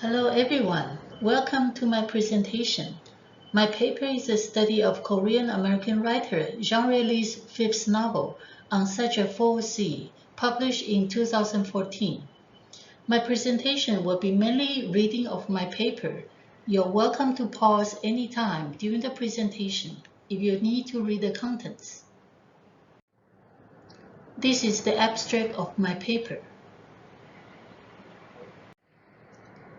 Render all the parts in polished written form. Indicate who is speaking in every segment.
Speaker 1: Hello everyone, welcome to my presentation. My paper is a study of Korean-American writer Joan Chang's fifth novel, On Such a 4C, published in 2014. My presentation will be mainly reading of my paper. You're welcome to pause anytime during the presentation if you need to read the contents. This is the abstract of my paper.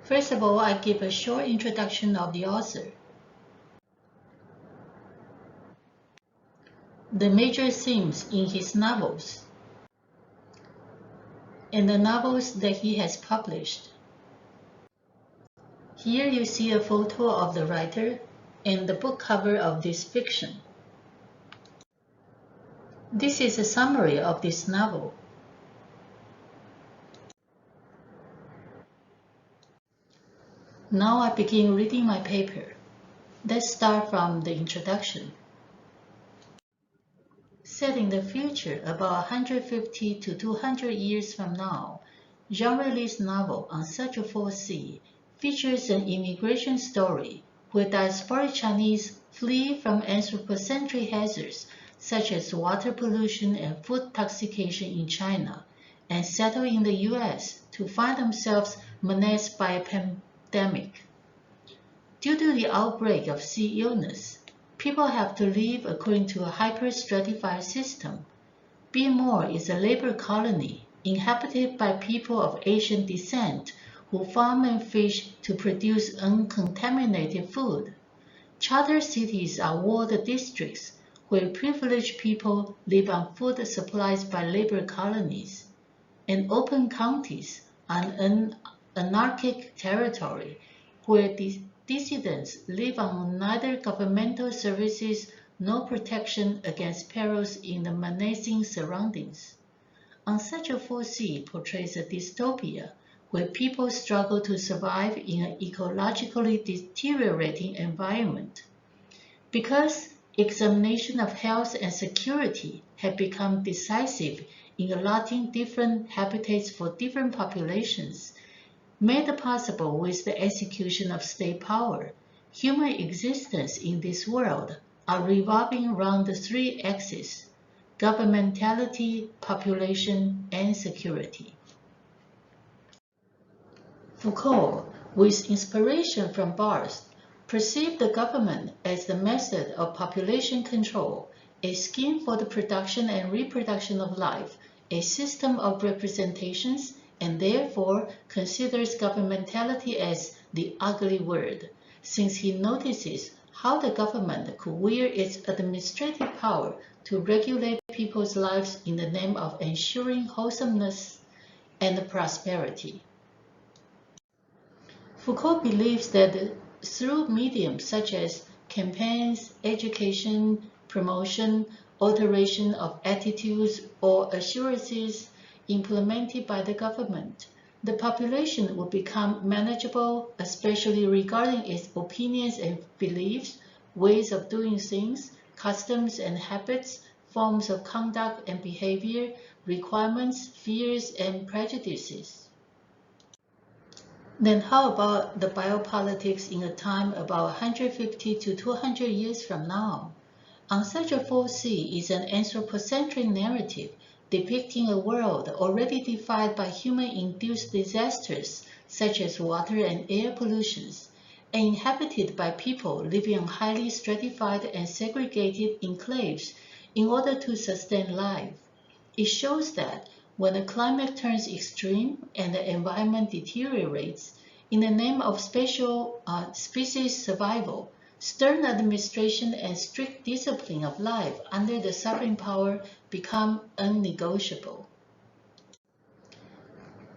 Speaker 1: First of all, I give a short introduction of the author. The major themes in his novels, and the novels that he has published. Here you see a photo of the writer and the book cover of this fiction. This is a summary of this novel. Now I begin reading my paper. Let's start from the introduction. Set in the future, about 150 to 200 years from now, Joan Chang's novel On Such a 4C features an immigration story where diasporic Chinese flee from anthropocentric hazards such as water pollution and food intoxication in China and settle in the US to find themselves menaced by a pandemic. Due to the outbreak of sea illness, people have to live according to a hyper-stratified system. More is a labor colony inhabited by people of Asian descent who farm and fish to produce uncontaminated food. Charter cities are walled districts where privileged people live on food supplies by labor colonies. And open counties are an anarchic territory where dissidents live on neither governmental services nor protection against perils in the menacing surroundings. On Such a 4C portrays a dystopia where people struggle to survive in an ecologically deteriorating environment. Because examination of health and security have become decisive in allotting different habitats for different populations, made possible with the execution of state power, human existence in this world are revolving around the three axes: governmentality, population, and security. Foucault, with inspiration from Barthes, perceived the government as the method of population control, a scheme for the production and reproduction of life, a system of representations, and therefore considers governmentality as the ugly word, since he notices how the government could wield its administrative power to regulate people's lives in the name of ensuring wholesomeness and prosperity. Foucault believes that through mediums such as campaigns, education, promotion, alteration of attitudes, or assurances implemented by the government, the population will become manageable, especially regarding its opinions and beliefs, ways of doing things, customs and habits, forms of conduct and behavior, requirements, fears, and prejudices. Then how about the biopolitics in a time about 150 to 200 years from now? On Such a 4C is an anthropocentric narrative depicting a world already defined by human-induced disasters such as water and air pollutions, and inhabited by people living on highly stratified and segregated enclaves in order to sustain life. It shows that when the climate turns extreme and the environment deteriorates, in the name of species survival, stern administration and strict discipline of life under the sovereign power become unnegotiable.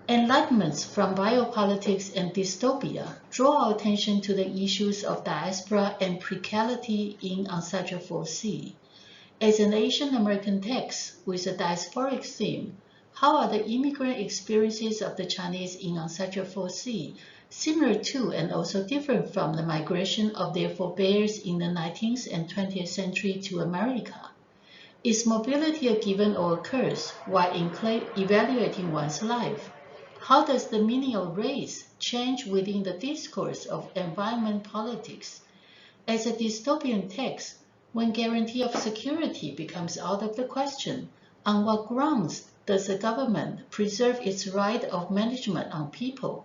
Speaker 1: Enlightenments from biopolitics and dystopia draw our attention to the issues of diaspora and precarity in On Such a 4C. As an Asian American text with a diasporic theme, how are the immigrant experiences of the Chinese in On Such a 4C similar to and also different from the migration of their forebears in the 19th and 20th century to America? Is mobility a given or a curse while evaluating one's life? How does the meaning of race change within the discourse of environment politics. As a dystopian text, when guarantee of security becomes out of the question, on what grounds does a government preserve its right of management on people?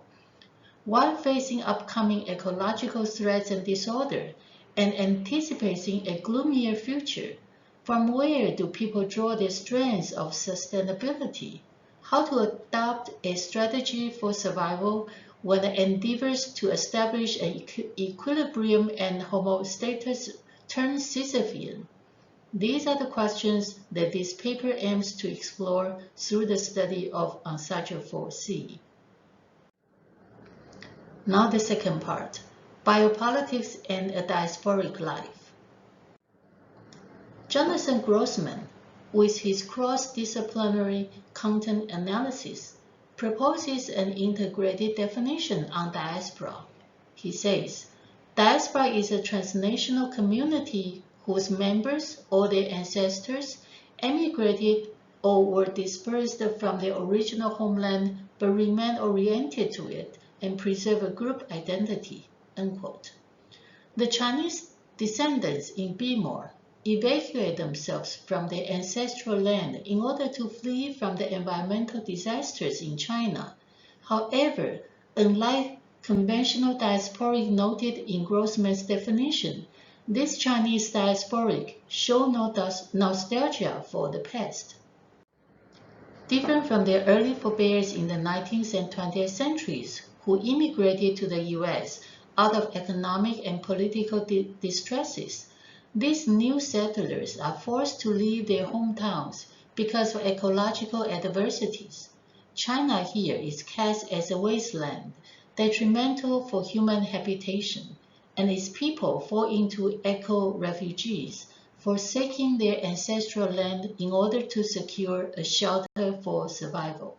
Speaker 1: While facing upcoming ecological threats and disorder, and anticipating a gloomier future, from where do people draw their strengths of sustainability? How to adopt a strategy for survival when the endeavors to establish an equilibrium and homeostasis turn Sisyphean? These are the questions that this paper aims to explore through the study of Ancestral 4C. Now the second part, biopolitics and a diasporic life. Jonathan Grossman, with his cross-disciplinary content analysis, proposes an integrated definition on diaspora. He says, diaspora is a transnational community whose members or their ancestors emigrated or were dispersed from their original homeland but remain oriented to it and preserve a group identity, unquote. The Chinese descendants in Bimor evacuate themselves from their ancestral land in order to flee from the environmental disasters in China. However, unlike conventional diasporic noted in Grossman's definition, this Chinese diasporic show no nostalgia for the past. Different from their early forebears in the 19th and 20th centuries, who immigrated to the U.S. out of economic and political distresses, these new settlers are forced to leave their hometowns because of ecological adversities. China here is cast as a wasteland, detrimental for human habitation, and its people fall into eco-refugees, forsaking their ancestral land in order to secure a shelter for survival.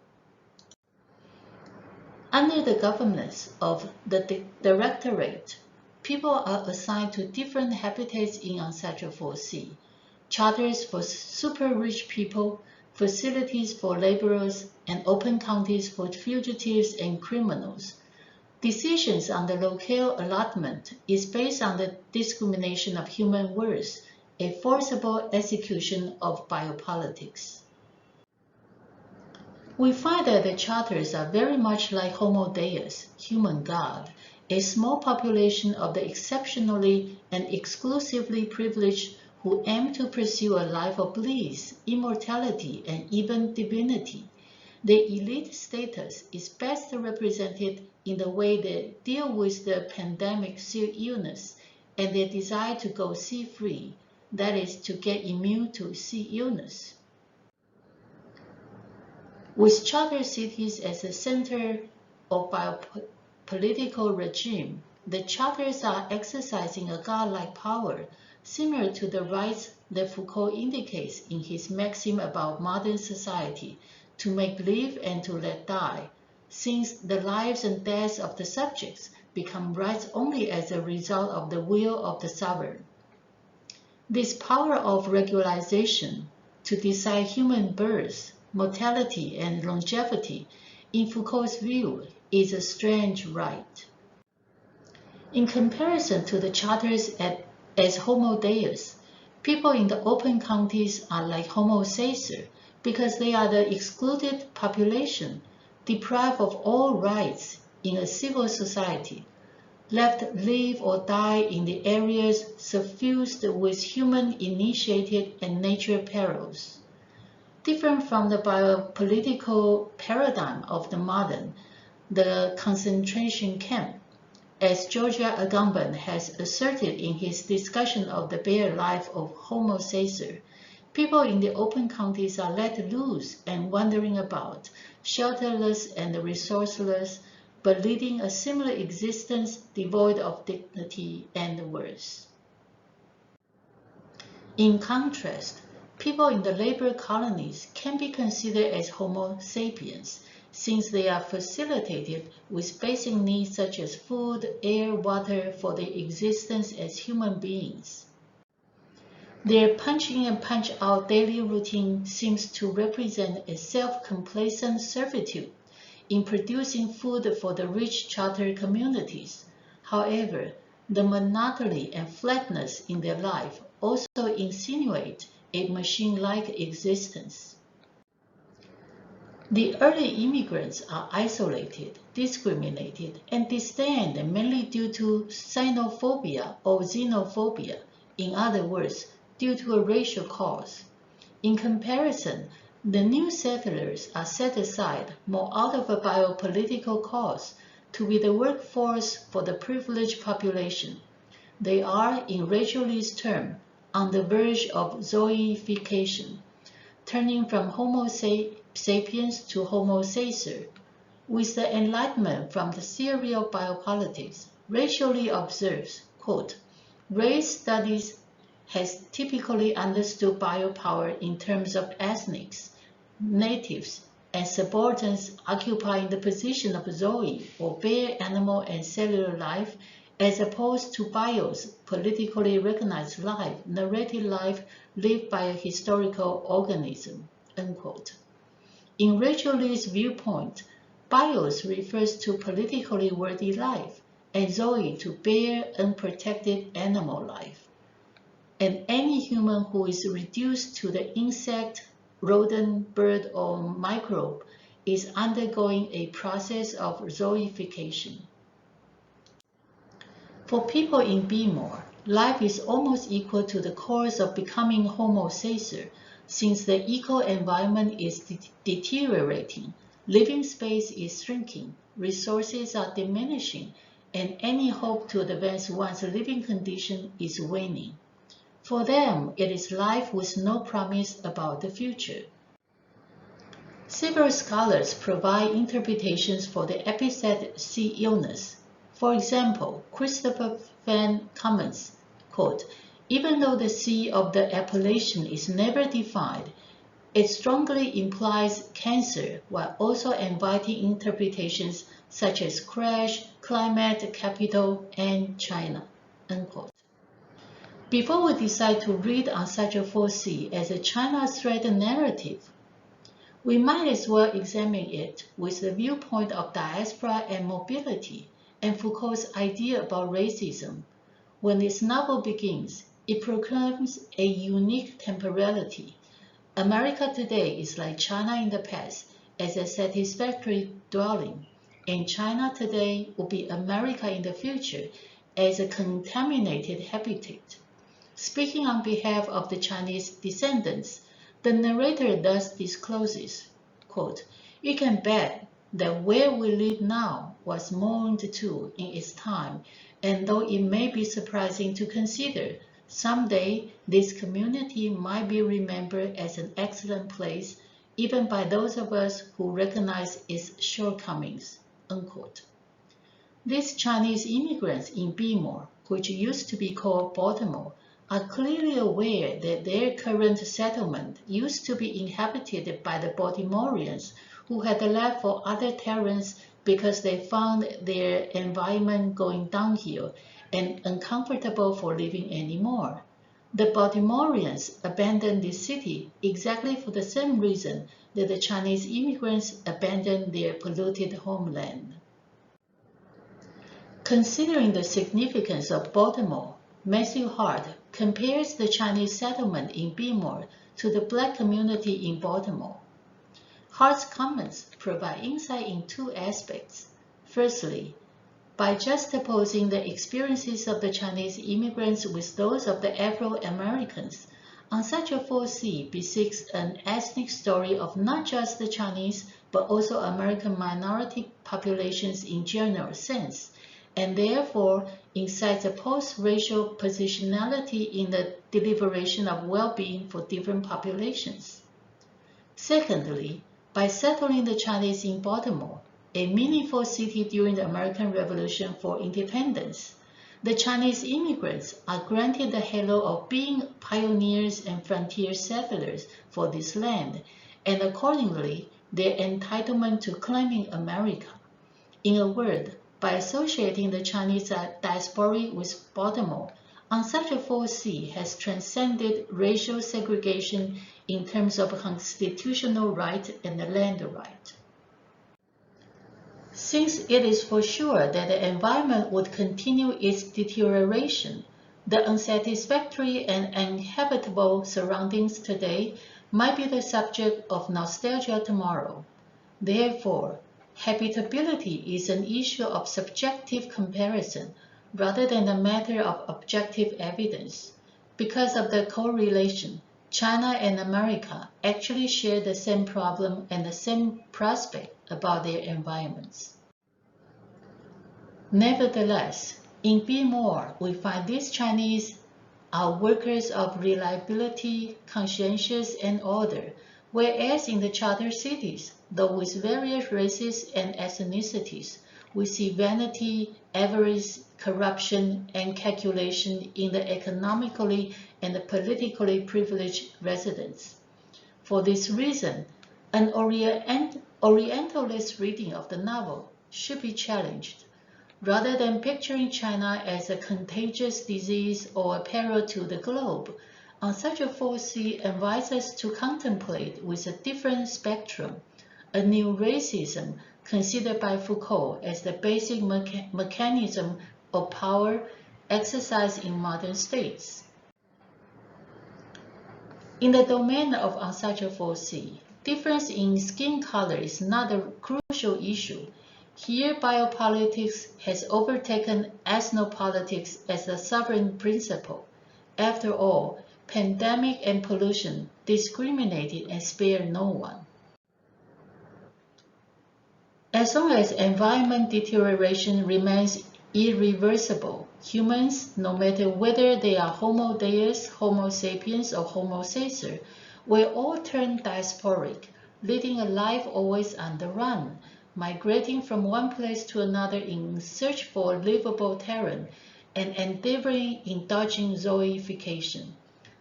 Speaker 1: Under the governance of the Directorate, people are assigned to different habitats in Ancestral 4C, charters for super-rich people, facilities for laborers, and open counties for fugitives and criminals. Decisions on the locale allotment is based on the discrimination of human worth, a forcible execution of biopolitics. We find that the charters are very much like Homo Deus, human God, a small population of the exceptionally and exclusively privileged who aim to pursue a life of bliss, immortality, and even divinity. Their elite status is best represented in the way they deal with the pandemic sea illness and their desire to go sea-free, that is, to get immune to sea illness. With charter cities as the center of biopolitical regime, the charters are exercising a godlike power similar to the rights that Foucault indicates in his maxim about modern society, to make live and to let die, since the lives and deaths of the subjects become rights only as a result of the will of the sovereign. This power of regularization to decide human birth, mortality, and longevity, in Foucault's view, is a strange right. In comparison to the charters as Homo Deus, people in the open counties are like Homo sacer because they are the excluded population, deprived of all rights in a civil society, left live or die in the areas suffused with human-initiated and nature perils. Different from the biopolitical paradigm of the modern, the concentration camp, as Georgia Agamben has asserted in his discussion of the bare life of Homo sacer, people in the open counties are let loose and wandering about, shelterless and resourceless, but leading a similar existence devoid of dignity and worth. In contrast, people in the labor colonies can be considered as Homo sapiens, since they are facilitated with basic needs such as food, air, water for their existence as human beings. Their punch-in and punch-out daily routine seems to represent a self-complacent servitude, in producing food for the rich charter communities. However, the monotony and flatness in their life also insinuate a machine-like existence. The early immigrants are isolated, discriminated, and disdained mainly due to xenophobia or xenophobia, in other words, due to a racial cause. In comparison, the new settlers are set aside more out of a biopolitical cause to be the workforce for the privileged population. They are, in Rachel Lee's term, on the verge of zoification, turning from Homo sapiens to Homo sacer. With the enlightenment from the theory of biopolitics, Rachel Lee observes, quote, "Race studies has typically understood biopower in terms of ethnics, natives, and subalterns occupying the position of zoe, or bare animal and cellular life, as opposed to bios, politically recognized life, narrated life lived by a historical organism." Unquote. In Rachel Lee's viewpoint, bios refers to politically worthy life, and zoe to bare, unprotected animal life. And any human who is reduced to the insect, rodent, bird, or microbe is undergoing a process of zoification. For people in Bmore, life is almost equal to the course of becoming Homo sacer, since the eco-environment is deteriorating, living space is shrinking, resources are diminishing, and any hope to advance one's living condition is waning. For them, it is life with no promise about the future. Several scholars provide interpretations for the epithet sea illness. For example, Christopher Fan comments, quote, "Even though the sea of the appellation is never defined, it strongly implies cancer while also inviting interpretations such as crash, climate, capital, and China." Unquote. Before we decide to read on such a 4C as a China threat narrative, we might as well examine it with the viewpoint of diaspora and mobility and Foucault's idea about racism. When this novel begins, it proclaims a unique temporality. America today is like China in the past as a satisfactory dwelling, and China today will be America in the future as a contaminated habitat. Speaking on behalf of the Chinese descendants, the narrator thus discloses, quote, "You can bet that where we live now was mourned too in its time, and though it may be surprising to consider, someday this community might be remembered as an excellent place, even by those of us who recognize its shortcomings." Unquote. These Chinese immigrants in Bmore, which used to be called Baltimore, are clearly aware that their current settlement used to be inhabited by the Baltimoreans who had left for other terrains because they found their environment going downhill and uncomfortable for living anymore. The Baltimoreans abandoned the city exactly for the same reason that the Chinese immigrants abandoned their polluted homeland. Considering the significance of Baltimore, Matthew Hart compares the Chinese settlement in Bmore to the Black community in Baltimore. Hart's comments provide insight in two aspects. Firstly, by juxtaposing the experiences of the Chinese immigrants with those of the Afro-Americans, On such a 4C bespeaks an ethnic story of not just the Chinese, but also American minority populations in general sense, and therefore incites a post-racial positionality in the deliberation of well-being for different populations. Secondly, by settling the Chinese in Baltimore, a meaningful city during the American Revolution for Independence, the Chinese immigrants are granted the halo of being pioneers and frontier settlers for this land, and accordingly, their entitlement to claiming America. In a word, by associating the Chinese diaspora with Baltimore, On Such a 4C has transcended racial segregation in terms of constitutional right and land right. Since it is for sure that the environment would continue its deterioration, the unsatisfactory and uninhabitable surroundings today might be the subject of nostalgia tomorrow. Therefore, habitability is an issue of subjective comparison rather than a matter of objective evidence. Because of the correlation, China and America actually share the same problem and the same prospect about their environments. Nevertheless, in Be More, we find these Chinese are workers of reliability, conscientious, and order, whereas in the charter cities, though with various races and ethnicities, we see vanity, avarice, corruption, and calculation in the economically and politically privileged residents. For this reason, an Orientalist reading of the novel should be challenged. Rather than picturing China as a contagious disease or a peril to the globe, On Such a Foresee invites us to contemplate with a different spectrum a new racism considered by Foucault as the basic mechanism of power exercised in modern states. In the domain of On Such a Foresee, difference in skin color is not a crucial issue. Here, biopolitics has overtaken ethnopolitics as a sovereign principle. After all, pandemic and pollution discriminated and spared no one. As long as environment deterioration remains irreversible, humans, no matter whether they are Homo deus, Homo sapiens, or Homo sacer, will all turn diasporic, leading a life always on the run, migrating from one place to another in search for livable terrain, and endeavoring in dodging zoification.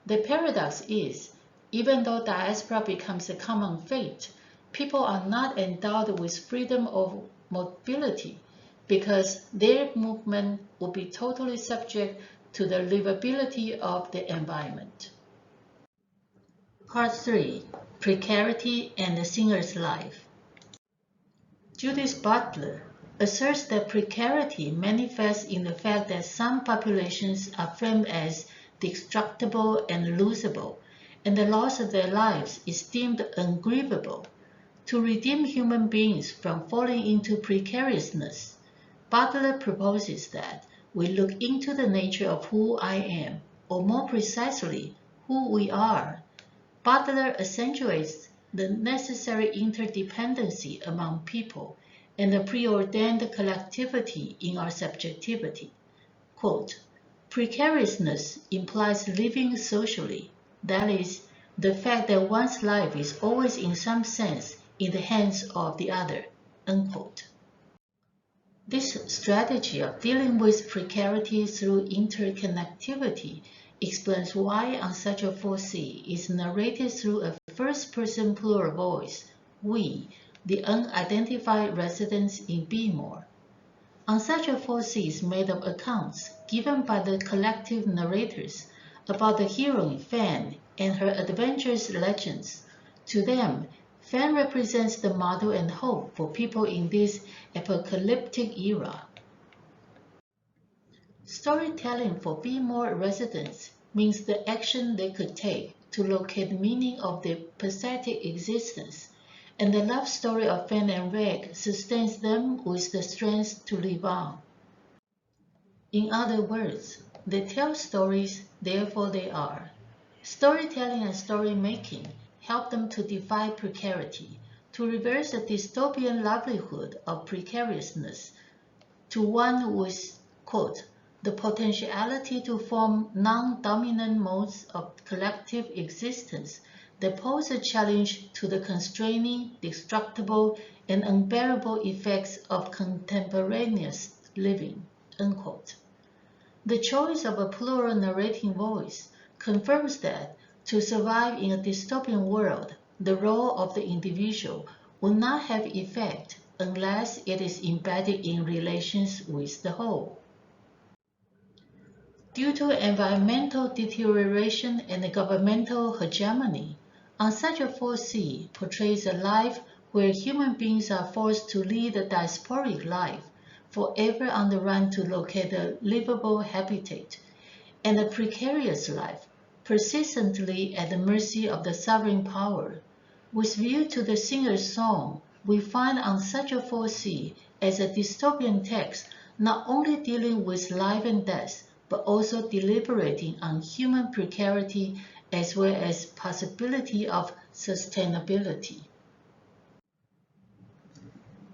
Speaker 1: The paradox is, even though diaspora becomes a common fate, people are not endowed with freedom of mobility because their movement would be totally subject to the livability of the environment. Part 3. Precarity and the Singer's Life. Judith Butler asserts that precarity manifests in the fact that some populations are framed as destructible and losable, and the loss of their lives is deemed ungrievable. To redeem human beings from falling into precariousness, Butler proposes that we look into the nature of who I am, or more precisely, who we are. Butler accentuates the necessary interdependency among people and the preordained collectivity in our subjectivity. Quote, precariousness implies living socially, that is, the fact that one's life is always in some sense in the hands of the other. Unquote. This strategy of dealing with precarity through interconnectivity explains why On Such a Foresee is narrated through a first-person plural voice, we, the unidentified residents in Be More. On Such a Foresee is made of accounts given by the collective narrators about the heroine Fan and her adventurous legends. To them, Fan represents the model and hope for people in this apocalyptic era. Storytelling for Be More residents means the action they could take to locate the meaning of their pathetic existence, and the love story of Fan and Reg sustains them with the strength to live on. In other words, they tell stories, therefore they are. Storytelling and story-making help them to defy precarity, to reverse the dystopian livelihood of precariousness to one with, quote, the potentiality to form non-dominant modes of collective existence that pose a challenge to the constraining, destructible, and unbearable effects of contemporaneous living, unquote. The choice of a plural narrating voice confirms that to survive in a dystopian world, the role of the individual will not have effect unless it is embedded in relations with the whole. Due to environmental deterioration and governmental hegemony, On Such a Foresee portrays a life where human beings are forced to lead a diasporic life, forever on the run to locate a livable habitat, and a precarious life, persistently at the mercy of the sovereign power. With view to the singer's song, we find On Such a Full Sea as a dystopian text not only dealing with life and death, but also deliberating on human precarity as well as possibility of sustainability.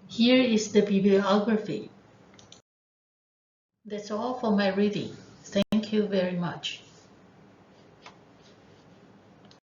Speaker 1: Here is the bibliography. That's all for my reading. Thank you very much.